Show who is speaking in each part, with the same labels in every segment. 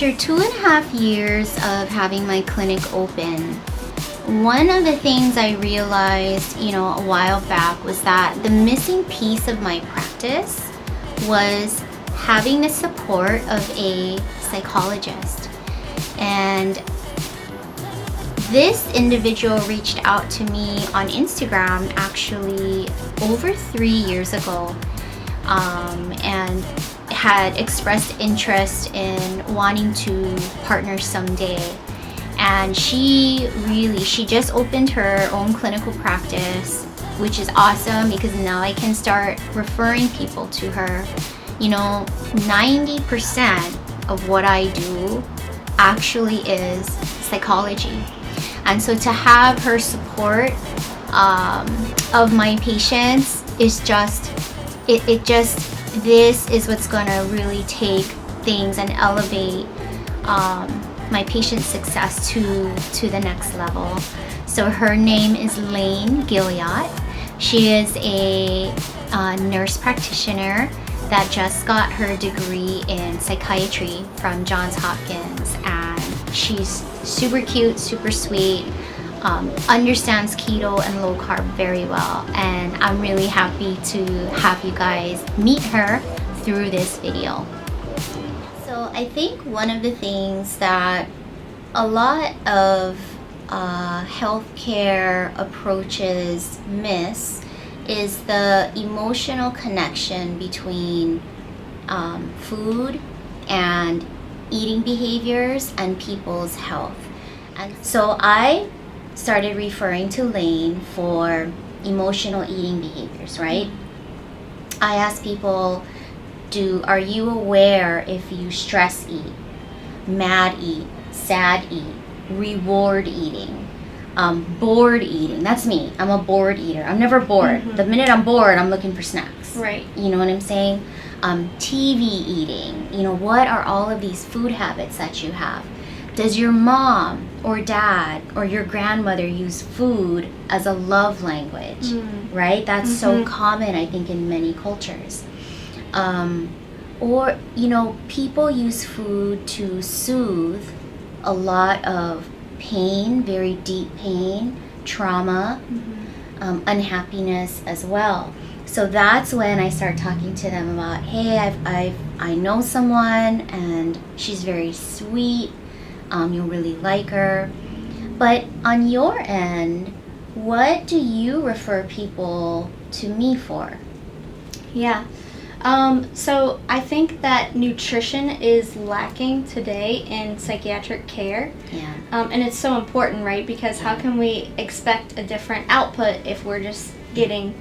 Speaker 1: After 2.5 years of having my clinic open, one of the things I realized, a while back was that the missing piece of my practice was having the support of a psychologist. And this individual reached out to me on Instagram actually over 3 years ago, and had expressed interest in wanting to partner someday. And she just opened her own clinical practice, which is awesome because now I can start referring people to her. 90% of what I do actually is psychology. And so to have her support of my patients is just, this is what's gonna really take things and elevate my patient success to the next level. So her name is Lane Gilliott. She is a nurse practitioner that just got her degree in psychiatry from Johns Hopkins, and she's super cute, super sweet, understands keto and low carb very well, and I'm really happy to have you guys meet her through this video. So I think one of the things that a lot of healthcare approaches miss is the emotional connection between food and eating behaviors and people's health. And so I started referring to Lane for emotional eating behaviors, right? I ask people, are you aware if you stress eat, mad eat, sad eat, reward eating, bored eating? That's me. I'm a bored eater. I'm never bored. The minute I'm bored, I'm looking for snacks.
Speaker 2: Right.
Speaker 1: You know what I'm saying? TV eating. What are all of these food habits that you have? Does your mom or dad or your grandmother use food as a love language? Right? That's so common, I think, in many cultures. Or, people use food to soothe a lot of pain, very deep pain, trauma, unhappiness as well. So that's when I start talking to them about, hey, I know someone and she's very sweet. You'll really like her. But on your end, what do you refer people to me for?
Speaker 2: Yeah. So I think that nutrition is lacking today in psychiatric care.
Speaker 1: Yeah.
Speaker 2: And it's so important, right? Because how can we expect a different output if we're just getting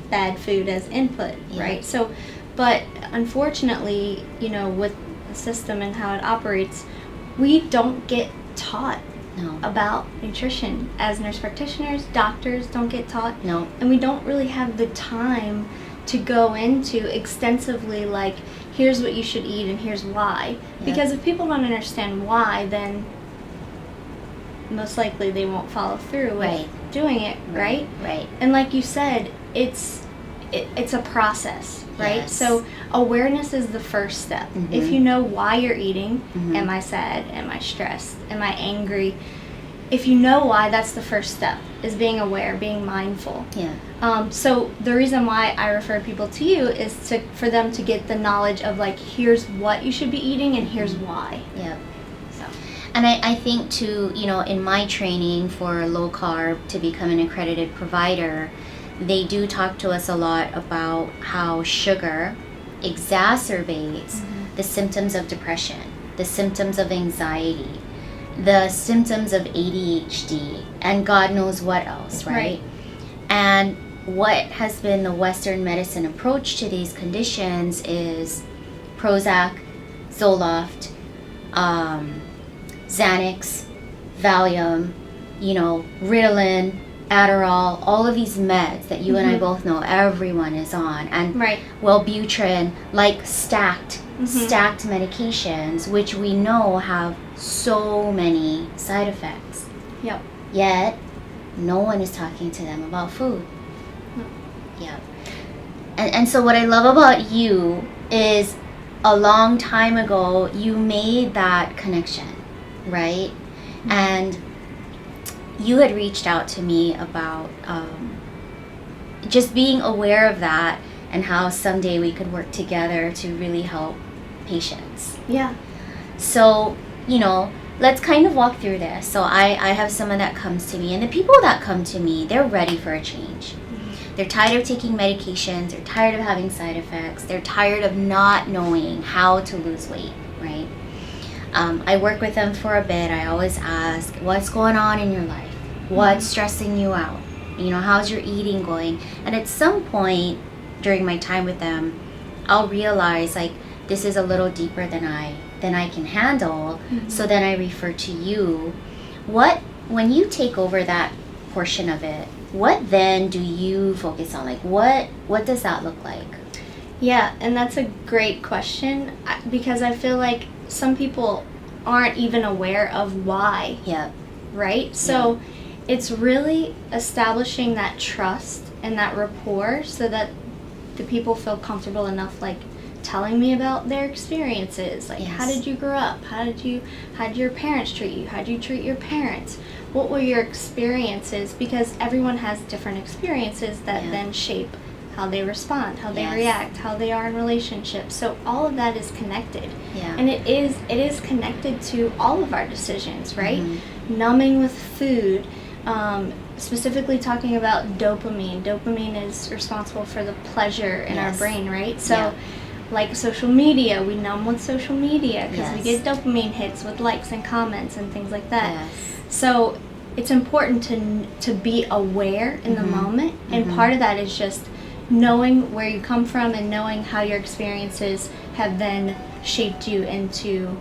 Speaker 2: bad food as input, right? So, but unfortunately, with the system and how it operates, we don't get taught about nutrition. As nurse practitioners, doctors don't get taught.
Speaker 1: No.
Speaker 2: And we don't really have the time to go into extensively, like, here's what you should eat and here's why. Because if people don't understand why, then most likely they won't follow through with doing it, right?
Speaker 1: Right.
Speaker 2: And like you said, it's a process, right?
Speaker 1: Yes.
Speaker 2: So awareness is the first step. If you know why you're eating, am I sad? Am I stressed? Am I angry? If you know why, that's the first step, is being aware, being mindful.
Speaker 1: Yeah.
Speaker 2: So the reason why I refer people to you is for them to get the knowledge of, like, here's what you should be eating and here's why.
Speaker 1: Yeah. So, and I think too, in my training for low carb to become an accredited provider, they do talk to us a lot about how sugar exacerbates the symptoms of depression, the symptoms of anxiety, the symptoms of ADHD, and God knows what else, right? And what has been the Western medicine approach to these conditions is Prozac, Zoloft, Xanax, Valium, Ritalin, Adderall, all of these meds that you and I both know everyone is on, and Wellbutrin, like stacked medications, which we know have so many side effects.
Speaker 2: Yep.
Speaker 1: Yet, no one is talking to them about food. Yeah. And so what I love about you is a long time ago, you made that connection, right? And you had reached out to me about just being aware of that and how someday we could work together to really help patients.
Speaker 2: Yeah.
Speaker 1: So, let's kind of walk through this. So I have someone that comes to me, and the people that come to me, they're ready for a change. They're tired of taking medications. They're tired of having side effects. They're tired of not knowing how to lose weight, right? I work with them for a bit. I always ask, what's going on in your life? What's stressing you out? How's your eating going? And at some point during my time with them, I'll realize like this is a little deeper than I can handle. So then I refer to you. When you take over that portion of it, what then do you focus on? Like what does that look like?
Speaker 2: Yeah, and that's a great question because I feel like some people aren't even aware of why.
Speaker 1: Yeah.
Speaker 2: Right? So it's really establishing that trust and that rapport so that the people feel comfortable enough like telling me about their experiences. Like, how did you grow up? How did your parents treat you? How did you treat your parents? What were your experiences? Because everyone has different experiences that then shape how they respond, how they react, how they are in relationships. So all of that is connected.
Speaker 1: Yeah.
Speaker 2: And it is connected to all of our decisions, right? Numbing with food, specifically talking about dopamine. Dopamine is responsible for the pleasure in our brain, right? So like social media, we numb with social media because we get dopamine hits with likes and comments and things like that. So it's important to be aware in the moment, and part of that is just knowing where you come from and knowing how your experiences have then shaped you into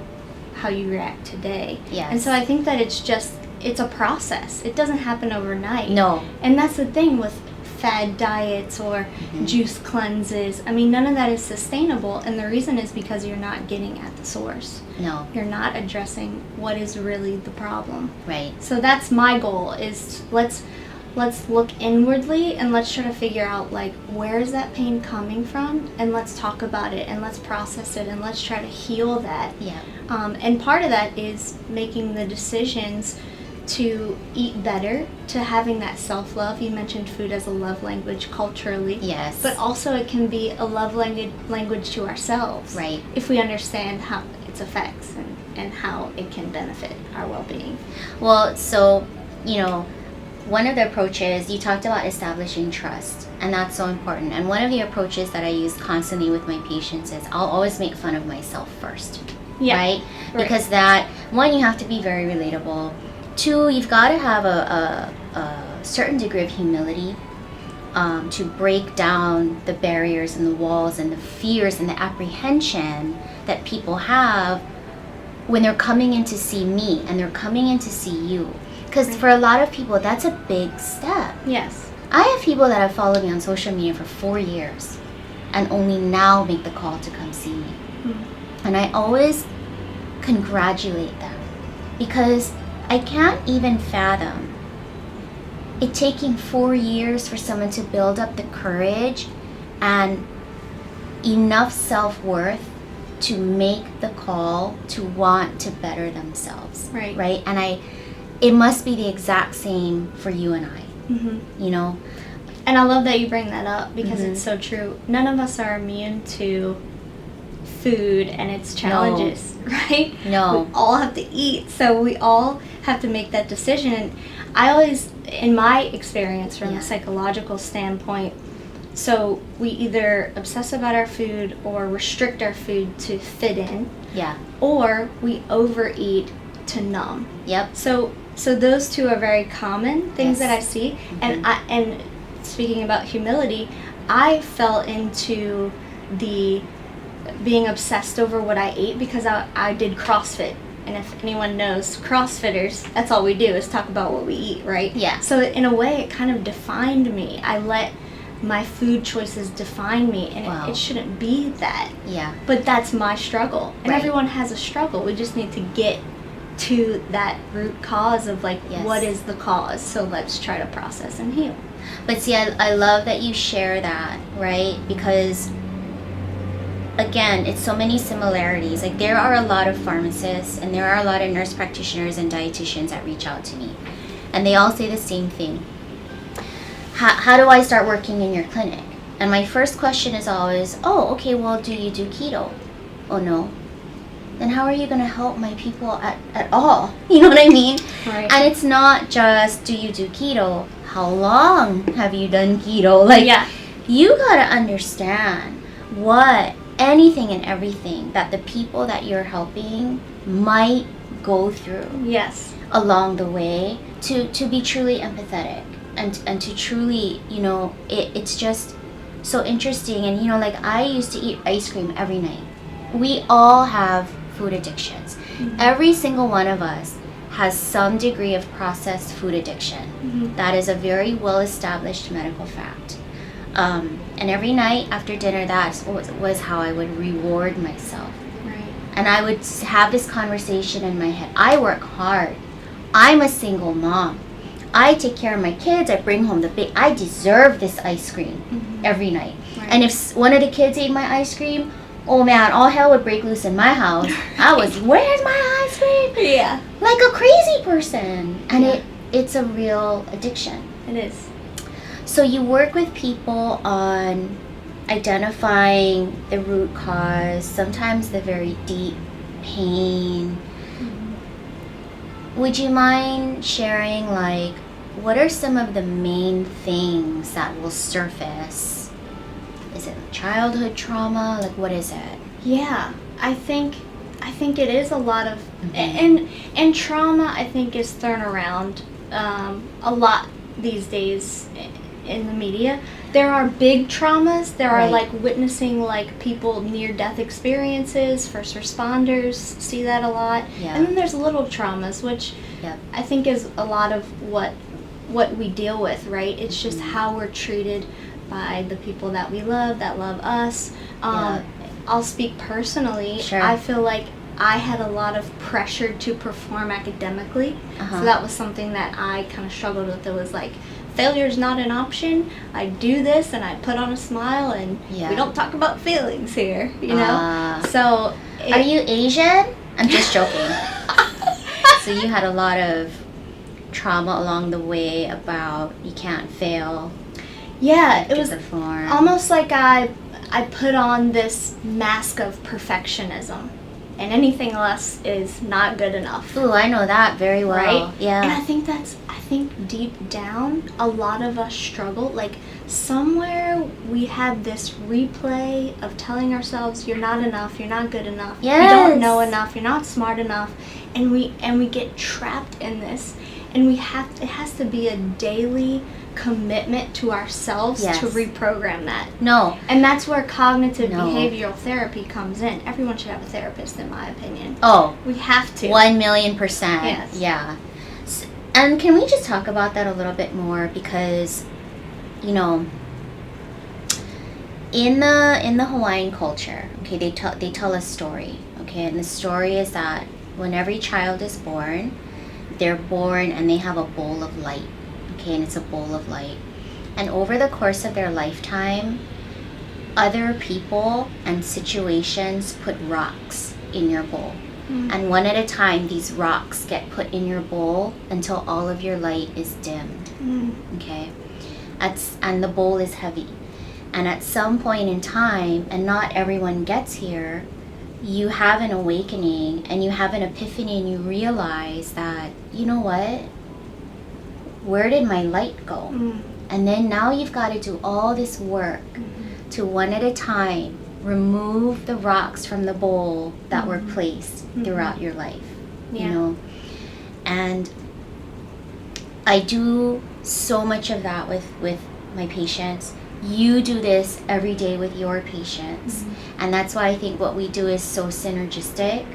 Speaker 2: how you react today. And so I think that it's a process. It doesn't happen overnight.
Speaker 1: No.
Speaker 2: And that's the thing with fad diets or juice cleanses. I mean, none of that is sustainable, and the reason is because you're not getting at the source.
Speaker 1: No.
Speaker 2: You're not addressing what is really the problem.
Speaker 1: Right.
Speaker 2: So that's my goal, is let's look inwardly and let's try to figure out like where is that pain coming from, and let's talk about it and let's process it and let's try to heal that. And part of that is making the decisions to eat better, to having that self-love. You mentioned food as a love language culturally.
Speaker 1: Yes.
Speaker 2: But also it can be a love language to ourselves.
Speaker 1: Right.
Speaker 2: If we understand how its effects and how it can benefit our well-being.
Speaker 1: Well, so, one of the approaches, you talked about establishing trust, and that's so important. And one of the approaches that I use constantly with my patients is I'll always make fun of myself first. Right? Because that, one, you have to be very relatable. Two, you've got to have a certain degree of humility to break down the barriers and the walls and the fears and the apprehension that people have when they're coming in to see me and they're coming in to see you. Because for a lot of people, that's a big step.
Speaker 2: Yes.
Speaker 1: I have people that have followed me on social media for 4 years and only now make the call to come see me. And I always congratulate them because I can't even fathom it taking 4 years for someone to build up the courage and enough self-worth to make the call to want to better themselves. Right? And it must be the exact same for you and I.
Speaker 2: And I love that you bring that up because it's so true. None of us are immune to food and its challenges, right?
Speaker 1: No.
Speaker 2: We all have to eat, so we all have to make that decision. And I always, in my experience from a psychological standpoint, so we either obsess about our food or restrict our food to fit in, or we overeat to numb. So those two are very common things that I see. And speaking about humility, I fell into the being obsessed over what I ate because I did CrossFit. And if anyone knows, CrossFitters, that's all we do is talk about what we eat, right? So in a way, it kind of defined me. I let my food choices define me, and it shouldn't be that. But that's my struggle. And everyone has a struggle. We just need to get to that root cause of like, what is the cause? So let's try to process and heal. But
Speaker 1: see, I love that you share that, right? Because again, it's so many similarities. Like, there are a lot of pharmacists and there are a lot of nurse practitioners and dietitians that reach out to me, and they all say the same thing. How do I start working in your clinic? And my first question is always, oh, okay, well, do you do keto? Oh, no. Then how are you going to help my people at all? You know what I mean?
Speaker 2: Right.
Speaker 1: And it's not just, do you do keto? How long have you done keto? Like,
Speaker 2: Yeah.
Speaker 1: you got to understand what anything and everything that the people that you're helping might go through
Speaker 2: Yes.
Speaker 1: along the way to be truly empathetic and to truly, you know, it's just so interesting. And, you know, like, I used to eat ice cream every night. We all have food addictions. Every single one of us has some degree of processed food addiction. That is a very well-established medical fact. And every night after dinner, that was how I would reward myself.
Speaker 2: Right.
Speaker 1: And I would have this conversation in my head. I work hard. I'm a single mom. I take care of my kids. I bring home I deserve this ice cream every night.
Speaker 2: Right.
Speaker 1: And if one of the kids ate my ice cream, oh man, all hell would break loose in my house. I was, where's my ice cream?
Speaker 2: Yeah.
Speaker 1: Like a crazy person. And
Speaker 2: Yeah.
Speaker 1: it's a real addiction.
Speaker 2: It is.
Speaker 1: So you work with people on identifying the root cause, sometimes the very deep pain. Would you mind sharing, like, what are some of the main things that will surface? Is it childhood trauma? Like, what is it?
Speaker 2: Yeah, I think it is a lot of and trauma. I think is thrown around a lot these days in the media. There are big traumas. There are
Speaker 1: Right.
Speaker 2: like witnessing like people near death experiences. First responders see that a lot.
Speaker 1: Yeah.
Speaker 2: And then there's little traumas, which
Speaker 1: Yep.
Speaker 2: I think is a lot of what we deal with. Right? It's just how we're treated by the people that we love, that love us.
Speaker 1: Yeah.
Speaker 2: I'll speak personally.
Speaker 1: Sure.
Speaker 2: I feel like I had a lot of pressure to perform academically. So that was something that I kind of struggled with. It was like, failure's not an option. I do this and I put on a smile, and we don't talk about feelings here, you know? So
Speaker 1: are you Asian? I'm just joking. So you had a lot of trauma along the way about you can't fail.
Speaker 2: Yeah, it was
Speaker 1: perform.
Speaker 2: almost like I put on this mask of perfectionism, and anything less is not good enough.
Speaker 1: Ooh, I know that very well.
Speaker 2: Right?
Speaker 1: Yeah.
Speaker 2: And I think deep down, a lot of us struggle. Like, somewhere we have this replay of telling ourselves, you're not enough, you're not good enough, you don't know enough, you're not smart enough, and we get trapped in this, and it has to be a daily commitment to ourselves to reprogram that.
Speaker 1: No.
Speaker 2: And that's where cognitive behavioral therapy comes in. Everyone should have a therapist, in my opinion.
Speaker 1: Oh.
Speaker 2: We have to.
Speaker 1: 1,000,000%.
Speaker 2: Yes.
Speaker 1: Yeah. And can we just talk about that a little bit more? Because, you know, in the Hawaiian culture, okay, they tell a story, okay, and the story is that when every child is born, they're born and they have a bowl of light, okay, and it's a bowl of light, and over the course of their lifetime, other people and situations put rocks in your bowl. And one at a time, these rocks get put in your bowl until all of your light is dimmed. Okay? And the bowl is heavy. And at some point in time, and not everyone gets here, you have an awakening and you have an epiphany and you realize that, you know what? Where did my light go? And then now you've got to do all this work to one at a time remove the rocks from the bowl that were placed throughout your life, you know. And I do so much of that with my patients. You do this every day with your patients, and that's why I think what we do is so synergistic.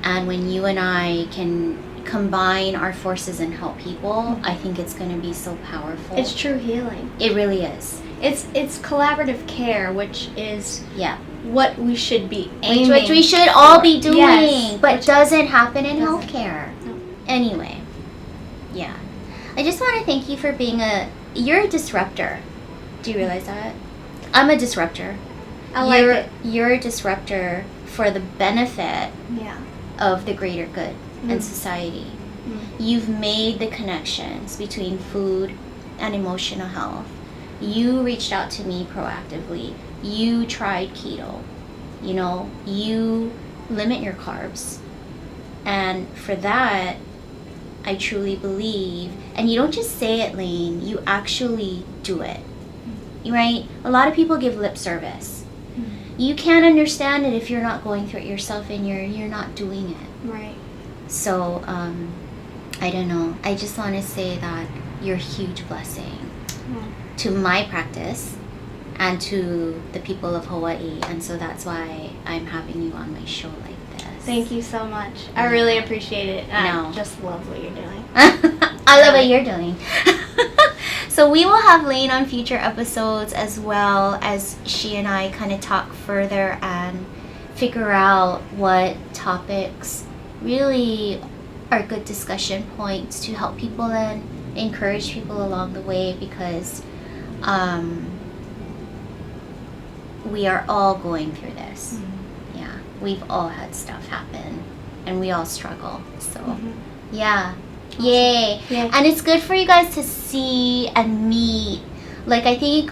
Speaker 1: And when you and I can combine our forces and help people, I think it's going to be so powerful.
Speaker 2: It's true healing.
Speaker 1: It really is.
Speaker 2: It's collaborative care, which is
Speaker 1: Yeah.
Speaker 2: what we should be aiming
Speaker 1: Which we should all be doing,
Speaker 2: Yes.
Speaker 1: but doesn't happen in healthcare.
Speaker 2: No.
Speaker 1: Anyway, yeah. I just want to thank you for being you're a disruptor. Do you realize that? I'm a disruptor.
Speaker 2: I like it.
Speaker 1: You're a disruptor for the benefit
Speaker 2: Yeah.
Speaker 1: of the greater good
Speaker 2: Mm.
Speaker 1: and society. You've made the connections between food and emotional health. You reached out to me proactively. You tried keto. You know, you limit your carbs. And for that, I truly believe, and you don't just say it, Lane, you actually do it. Right? A lot of people give lip service. You can't understand it if you're not going through it yourself and you're not doing it.
Speaker 2: Right.
Speaker 1: So, I don't know. I just want to say that you're a huge blessing to my practice and to the people of Hawaii. And so that's why I'm having you on my show like this.
Speaker 2: Thank you so much. I really appreciate it.
Speaker 1: No.
Speaker 2: I just love what you're doing.
Speaker 1: I love what you're doing. So we will have Lane on future episodes as well, as she and I kind of talk further and figure out what topics really are good discussion points to help people and encourage people along the way, because we are all going through this. Yeah, we've all had stuff happen and we all struggle. So yeah. Awesome. Yay.
Speaker 2: Yeah.
Speaker 1: And it's good for you guys to see and meet. Like, I think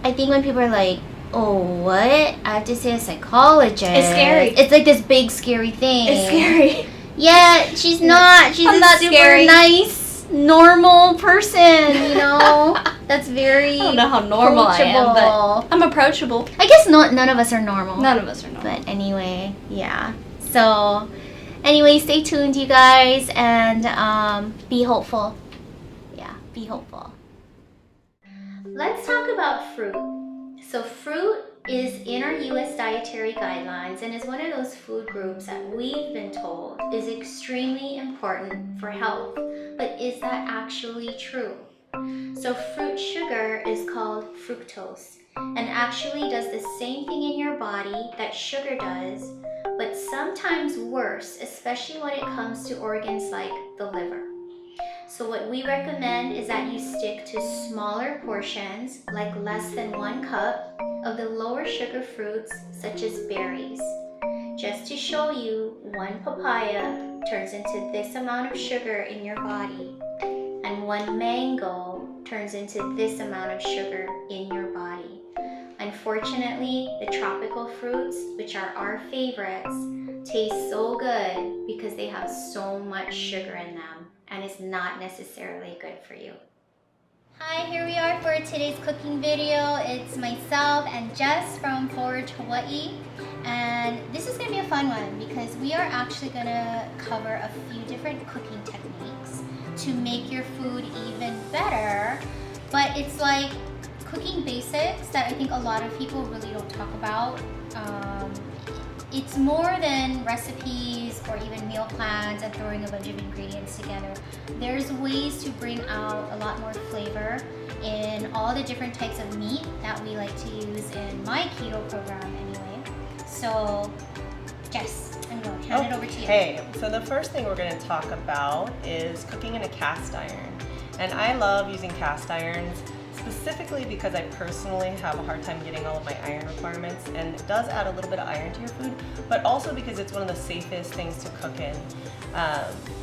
Speaker 1: when people are like, oh, what? I have to see a psychologist.
Speaker 2: It's scary.
Speaker 1: It's like this big scary thing.
Speaker 2: It's scary.
Speaker 1: Yeah, she's not. She's
Speaker 2: I'm
Speaker 1: a
Speaker 2: not
Speaker 1: super
Speaker 2: scary.
Speaker 1: Nice, normal person, you know? That's very
Speaker 2: I don't know how normal I am, but I'm approachable.
Speaker 1: I guess none of us are normal.
Speaker 2: None of us are normal.
Speaker 1: But anyway, yeah. So, anyway, stay tuned, you guys, and be hopeful. Yeah, be hopeful. Let's talk about fruit. So fruit is in our U.S. dietary guidelines and is one of those food groups that we've been told is extremely important for health. But is that actually true? So fruit sugar is called fructose and actually does the same thing in your body that sugar does, but sometimes worse, especially when it comes to organs like the liver. So what we recommend is that you stick to smaller portions, like less than 1 cup, of the lower sugar fruits such as berries. Just to show you, 1 papaya turns into this amount of sugar in your body, and 1 mango turns into this amount of sugar in your body. Unfortunately, the tropical fruits, which are our favorites, taste so good because they have so much sugar in them, and it's not necessarily good for you. Hi, here we are for today's cooking video. It's myself and Jess from Forage Hawaii, and this is going to be a fun one because we are actually going to cover a few different cooking techniques to make your food even better. But it's like cooking basics that I think a lot of people really don't talk about. It's more than recipes or even meal plans and throwing a bunch of ingredients together. There's ways to bring out a lot more flavor in all the different types of meat that we like to use in my keto program anyway. So, Jess, I'm going to hand it over to you.
Speaker 3: Okay, so the first thing we're going to talk about is cooking in a cast iron. And I love using cast irons specifically because I personally have a hard time getting all of my iron requirements, and it does add a little bit of iron to your food, but also because it's one of the safest things to cook in.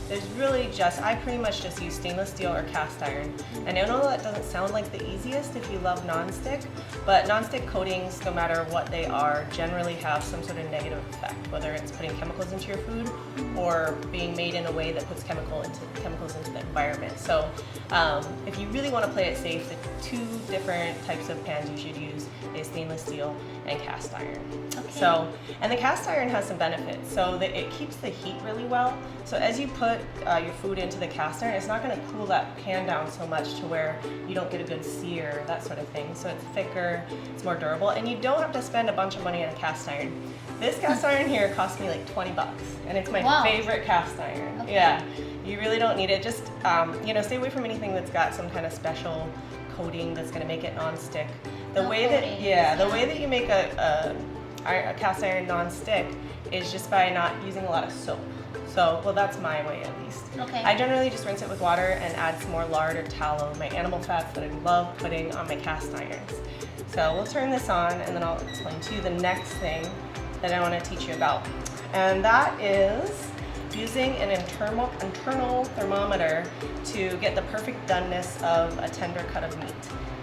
Speaker 3: There's really I pretty much just use stainless steel or cast iron. And I know that doesn't sound like the easiest if you love nonstick, but nonstick coatings, no matter what they are, generally have some sort of negative effect, whether it's putting chemicals into your food or being made in a way that puts chemicals into the environment. So if you really want to play it safe, the 2 different types of pans you should use is stainless steel and cast iron. Okay. And the cast iron has some benefits. So it keeps the heat really well. So as you put your food into the cast iron, it's not going to cool that pan down so much to where you don't get a good sear, that sort of thing. So it's thicker, it's more durable, and you don't have to spend a bunch of money on a cast iron. This cast iron here cost me like $20, and it's my favorite cast iron. Okay. Yeah, you really don't need it. Just stay away from anything that's got some kind of special coating that's going to make it non-stick. The way that you make a cast iron non-stick is just by not using a lot of soap. So, well, that's my way at least.
Speaker 2: Okay.
Speaker 3: I generally just rinse it with water and add some more lard or tallow, my animal fats that I love putting on my cast irons. So we'll turn this on and then I'll explain to you the next thing that I want to teach you about. And that is using an internal thermometer to get the perfect doneness of a tender cut of meat.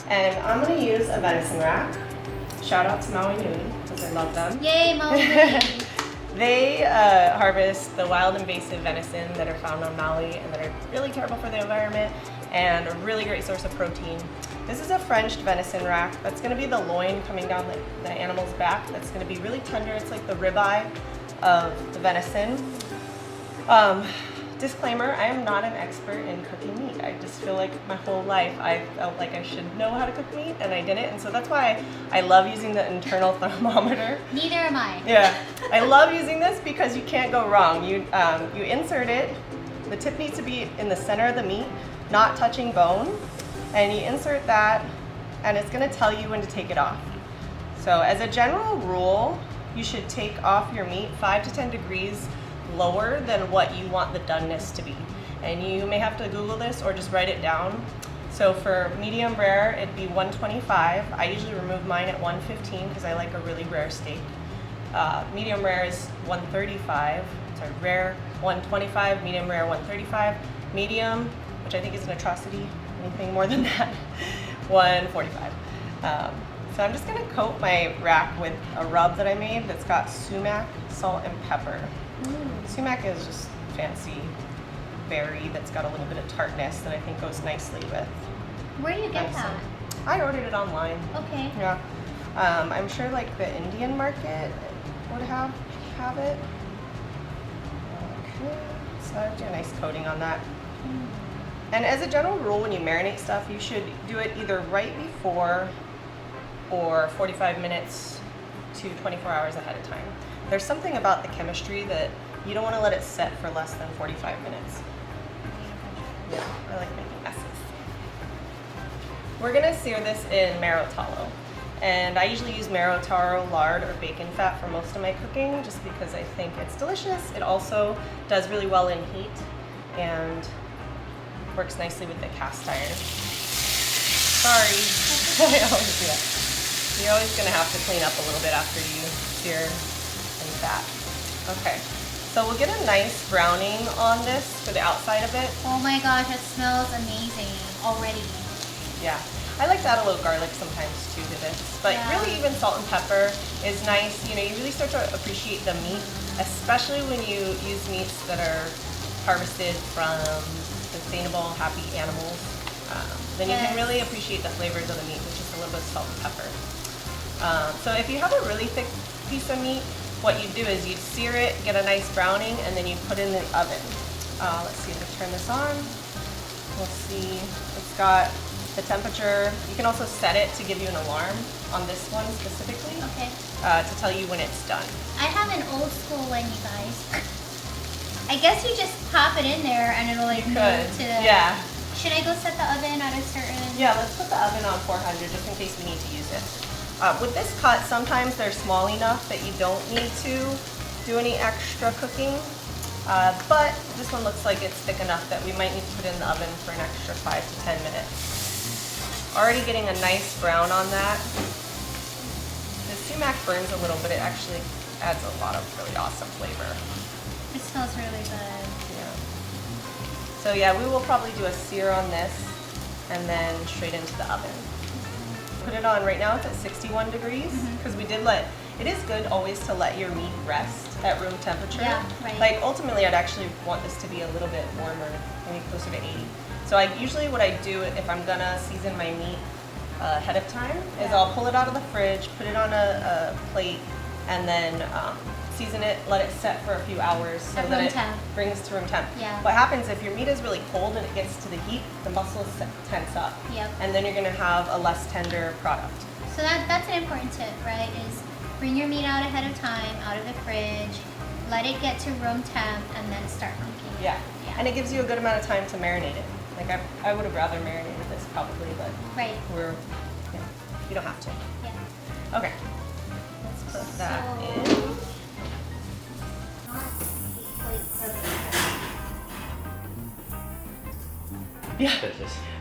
Speaker 3: And I'm going to use a venison rack. Shout out to Maui Nui, because I love them.
Speaker 2: Yay, Maui Nui.
Speaker 3: They harvest the wild invasive venison that are found on Maui and that are really terrible for the environment and a really great source of protein. This is a Frenched venison rack. That's going to be the loin coming down the animal's back. That's going to be really tender. It's like the ribeye of the venison. Disclaimer, I am not an expert in cooking meat. I just feel like my whole life I felt like I should know how to cook meat and I didn't. And so that's why I love using the internal thermometer.
Speaker 2: Neither am I.
Speaker 3: Yeah, I love using this because you can't go wrong. You insert it, the tip needs to be in the center of the meat, not touching bone. And you insert that and it's gonna tell you when to take it off. So as a general rule, you should take off your meat 5 to 10 degrees lower than what you want the doneness to be. And you may have to Google this or just write it down. So for medium rare, it'd be 125. I usually remove mine at 115 because I like a really rare steak. Medium rare is 135. Sorry, rare 125, medium rare 135. Medium, which I think is an atrocity, anything more than that, 145. So I'm just gonna coat my rack with a rub that I made that's got sumac, salt, and pepper. Sumac is just fancy berry that's got a little bit of tartness that I think goes nicely with.
Speaker 2: Where do you get
Speaker 3: venison.
Speaker 2: that?
Speaker 3: I ordered it online.
Speaker 2: Okay.
Speaker 3: Yeah. I'm sure like the Indian market would have it. Okay. So I do a nice coating on that. And as a general rule, when you marinate stuff, you should do it either right before or 45 minutes to 24 hours ahead of time. There's something about the chemistry that you don't want to let it set for less than 45 minutes. Yeah, I like making messes. We're gonna sear this in marrow tallow. And I usually use marrow tallow, lard, or bacon fat for most of my cooking just because I think it's delicious. It also does really well in heat and works nicely with the cast iron. Sorry, I always do that. You're always gonna have to clean up a little bit after you sear in fat. Okay, so we'll get a nice browning on this for the outside of it.
Speaker 2: Oh my gosh, it smells amazing already.
Speaker 3: Yeah, I like to add a little garlic sometimes too to this, but
Speaker 2: Yeah.
Speaker 3: really even salt and pepper is nice. You know, you really start to appreciate the meat, especially when you use meats that are harvested from sustainable, happy animals. Then you can
Speaker 2: Yes.
Speaker 3: really appreciate the flavors of the meat with just a little bit of salt and pepper. So if you have a really thick piece of meat, what you do is you sear it, get a nice browning, and then you put it in the oven. Let's see, let me turn this on. We'll see, it's got the temperature. You can also set it to give you an alarm on this one specifically,
Speaker 2: Okay.
Speaker 3: to tell you when it's done.
Speaker 2: I have an old school one, you guys. I guess you just pop it in there and it'll like move to the...
Speaker 3: Yeah.
Speaker 2: Should I go set the oven at a certain...
Speaker 3: Yeah, let's put the oven on 400 just in case we need to use it. With this cut, sometimes they're small enough that you don't need to do any extra cooking. But this one looks like it's thick enough that we might need to put it in the oven for an extra 5 to 10 minutes. Already getting a nice brown on that. The sumac burns a little, but it actually adds a lot of really awesome flavor.
Speaker 2: It smells really good.
Speaker 3: Yeah. So yeah, we will probably do a sear on this and then straight into the oven. Put it on right now, it's at 61 degrees because we did it is good always to let your meat rest at room temperature.
Speaker 2: Yeah, right.
Speaker 3: Like ultimately I'd actually want this to be a little bit warmer, maybe closer to 80. So usually what I do if I'm gonna season my meat ahead of time is I'll pull it out of the fridge, put it on a plate, and then season it, let it set for a few hours so
Speaker 2: At
Speaker 3: that
Speaker 2: room
Speaker 3: it
Speaker 2: temp.
Speaker 3: brings to room temp.
Speaker 2: Yeah.
Speaker 3: What happens if your meat is really cold and it gets to the heat, the muscles tense up.
Speaker 2: Yep.
Speaker 3: And then you're gonna have a less tender product.
Speaker 2: So that's an important tip, right? Is bring your meat out ahead of time, out of the fridge, let it get to room temp, and then start cooking.
Speaker 3: Yeah.
Speaker 2: Yeah.
Speaker 3: And it gives you a good amount of time to marinate it. Like I would have rather marinated this probably, but
Speaker 2: Right.
Speaker 3: you don't have to.
Speaker 2: Yeah.
Speaker 3: Okay. Let's put that
Speaker 2: So-
Speaker 3: in.
Speaker 2: Wait, perfect.
Speaker 3: Yeah.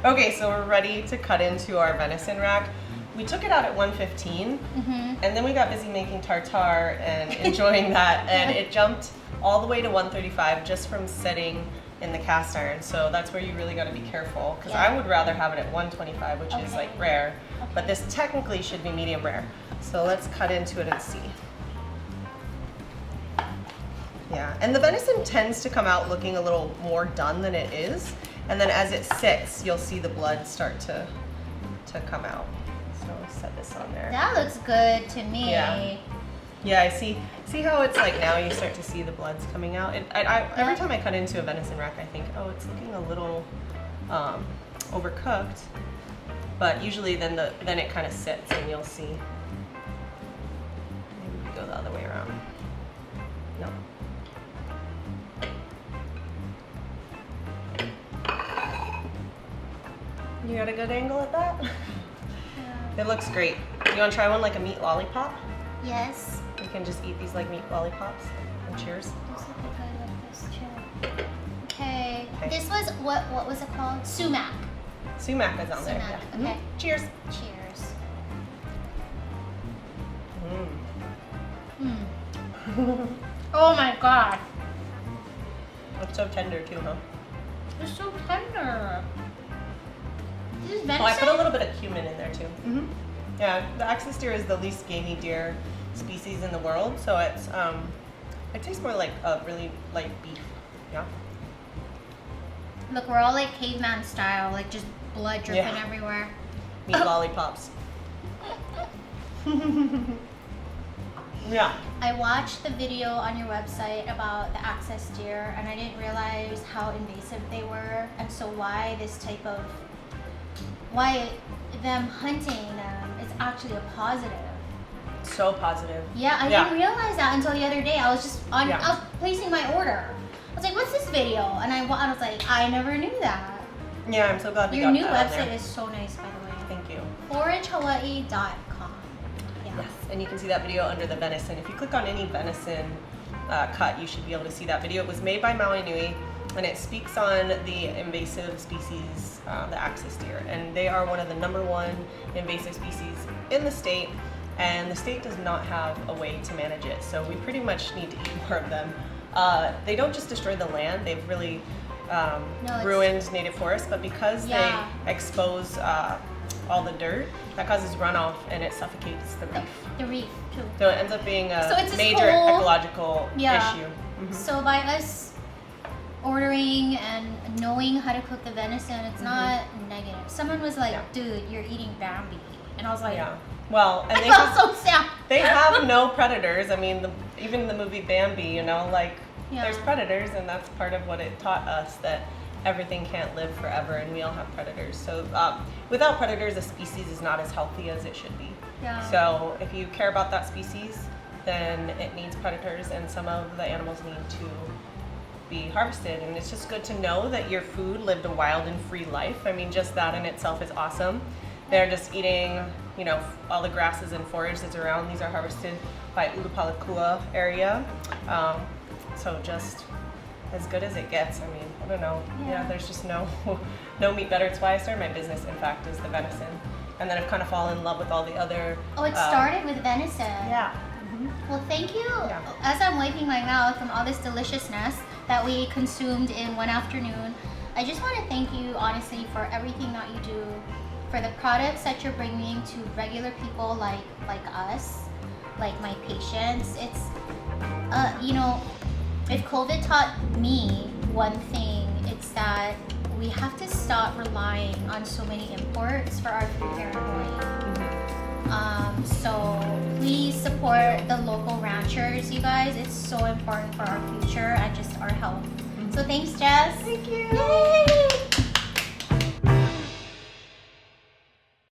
Speaker 3: Okay, so we're ready to cut into our venison rack. We took it out at 115, and then we got busy making tartare and enjoying that, and it jumped all the way to 135 just from sitting in the cast iron. So that's where you really got to be careful, because I would rather have it at 125, which is like rare, but this technically should be medium rare. So let's cut into it and see. Yeah, and the venison tends to come out looking a little more done than it is, and then as it sits, you'll see the blood start to come out. So I'll set this on there.
Speaker 1: That looks good to me.
Speaker 3: Yeah. Yeah, I see how it's like now you start to see the bloods coming out. Every time I cut into a venison rack, I think, oh, it's looking a little overcooked. But usually then it kind of sits and you'll see. Maybe we go the other way around. No. You got a good angle at that?
Speaker 1: Yeah.
Speaker 3: It looks great. You want to try one like a meat lollipop?
Speaker 1: Yes.
Speaker 3: You can just eat these like meat lollipops. And cheers.
Speaker 1: Those look like this too. Okay. This was what was it called? Sumac.
Speaker 3: Sumac is on there.
Speaker 1: Sumac.
Speaker 3: Yeah.
Speaker 1: Okay.
Speaker 3: Cheers.
Speaker 1: Cheers. Oh my god.
Speaker 3: It's so tender too, huh?
Speaker 1: It's so tender. This is venison?
Speaker 3: Oh, I put a little bit of cumin in there too. Yeah, the axis deer is the least gamey deer species in the world, so it's it tastes more like a really light beef. Yeah.
Speaker 1: Look, we're all like caveman style, like just blood dripping everywhere.
Speaker 3: Meat lollipops. Yeah.
Speaker 1: I watched the video on your website about the axis deer, and I didn't realize how invasive they were, and so why them hunting them is actually a positive.
Speaker 3: So positive.
Speaker 1: Yeah, I didn't realize that until the other day. I was just I was placing my order. I was like, "What's this video?" And I was like, "I never knew that."
Speaker 3: Yeah, I'm so glad we
Speaker 1: Your
Speaker 3: got
Speaker 1: new
Speaker 3: that on
Speaker 1: website
Speaker 3: there.
Speaker 1: is so nice, by the way.
Speaker 3: Thank you.
Speaker 1: ForageHawaii.com. Yeah.
Speaker 3: Yes, and you can see that video under the venison. If you click on any venison cut, you should be able to see that video. It was made by Maui Nui, and it speaks on the invasive species, the axis deer, and they are one of the #1 invasive species in the state, and the state does not have a way to manage it, so we pretty much need to eat more of them. They don't just destroy the land, they've really ruined native forests, but because they expose all the dirt, that causes runoff and it suffocates the reef.
Speaker 1: The reef, too.
Speaker 3: So it ends up being a
Speaker 1: So it's this
Speaker 3: major
Speaker 1: whole-
Speaker 3: ecological issue.
Speaker 1: So by us ordering and knowing how to cook the venison, it's not negative. Someone was like, "Dude, you're eating Bambi," and I was like,
Speaker 3: Well, and
Speaker 1: I felt so sad.
Speaker 3: they have no predators. I mean, even the movie Bambi, you know, like there's predators, and that's part of what it taught us, that everything can't live forever, and we all have predators. So without predators, a species is not as healthy as it should be.
Speaker 1: Yeah.
Speaker 3: So if you care about that species, then it needs predators, and some of the animals need to be harvested. And it's just good to know that your food lived a wild and free life. I mean, just that in itself is awesome. They're just eating, you know, all the grasses and forage that's around. These are harvested by Ulupalakua area. So just as good as it gets. I mean, I don't know. Yeah, there's just no meat better. It's why I started my business, in fact, is the venison. And then I've kind of fallen in love with all the other...
Speaker 1: Oh, it started with venison.
Speaker 3: Yeah.
Speaker 1: Well, thank you. As I'm wiping my mouth from all this deliciousness that we consumed in one afternoon, I just want to thank you, honestly, for everything that you do, for the products that you're bringing to regular people like us, like my patients. It's, you know, if COVID taught me one thing, it's that we have to stop relying on so many imports for our food here in Hawaii. So please support the local ranchers, you guys. It's so important for our future and just our health. So thanks, Jess.
Speaker 3: Thank you.
Speaker 1: Yay!